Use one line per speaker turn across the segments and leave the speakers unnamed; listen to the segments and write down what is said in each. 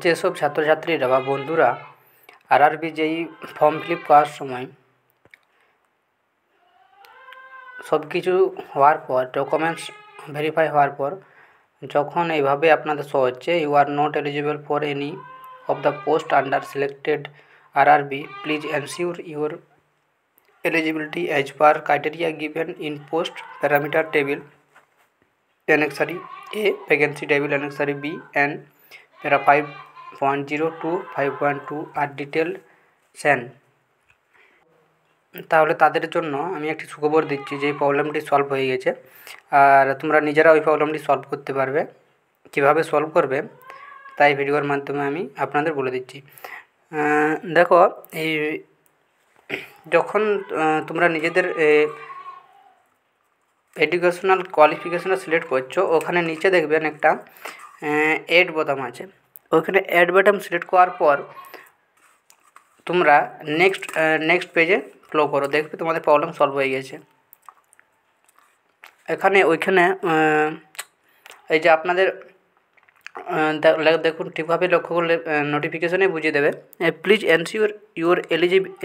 যেসব ছাত্রছাত্রীরা বা বন্ধুরা আরআরবি যেই ফর্ম ফিল আপ করার সময় সব কিছু হওয়ার পর ডকুমেন্টস ভেরিফাই হওয়ার পর যখন এইভাবে আপনাদের শো হচ্ছে you are not eligible for any of the post under selected RRB, please ensure your eligibility as per criteria given in post parameter table annexure A, vacancy table annexure B and para 5.0 to 5.2 are detailed sen। তাহলে তাদের জন্য আমি একটি সুখবর দিচ্ছি যে এই প্রবলেমটি solve হয়ে গেছে, আর তোমরা নিজেরা ওই প্রবলেমটি সলভ করতে পারবে। কীভাবে সলভ করবে তাই ভিডিওর মাধ্যমে আমি আপনাদের বলে দিচ্ছি। দেখো, এই যখন তোমরা নিজেদের এডুকেশনাল কোয়ালিফিকেশান সিলেক্ট করছো, ওখানে নিচে দেখবেন একটা অ্যাড বোতাম আছে। ওইখানে অ্যাড বোতাম সিলেক্ট করার পর তোমরা নেক্সট পেজে ফ্লো করো, দেখবে তোমাদের প্রবলেম সলভ হয়ে গেছে। ওইখানে এই যে আপনাদের দেখুন, ঠিকভাবে লক্ষ্য করলে নোটিফিকেশনে বুঝিয়ে দেবে প্লিজ এনশিওর ইউর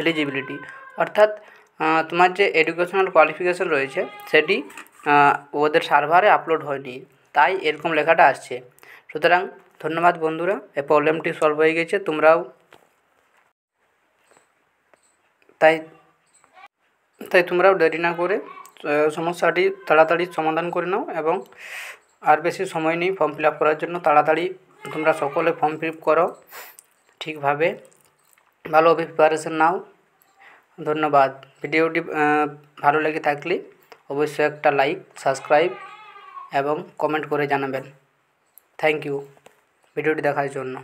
এলিজিবিলিটি, অর্থাৎ তোমার যে এডুকেশনাল কোয়ালিফিকেশান রয়েছে সেটি ওদের সার্ভারে আপলোড হয়নি, তাই এরকম লেখাটা আসছে। সুতরাং ধন্যবাদ বন্ধুরা, এই প্রবলেমটি সলভ হয়ে গেছে। তোমরাও তাই তোমরাও দেরি না করে সমস্যাটি তাড়াতাড়ি সমাধান করে নাও, এবং আর বেশি সময় নেই ফর্ম ফিল আপ করার জন্য। তাড়াতাড়ি তোমরা সকলে ফর্ম ফিল আপ করো ঠিকভাবে, ভালোভাবে প্রিপারেশন নাও। ধন্যবাদ। ভিডিওটি ভালো লেগে থাকলে অবশ্যই একটা লাইক, সাবস্ক্রাইব এবং কমেন্ট করে জানাবেন। থ্যাংক ইউ ভিডিওটি দেখার জন্য।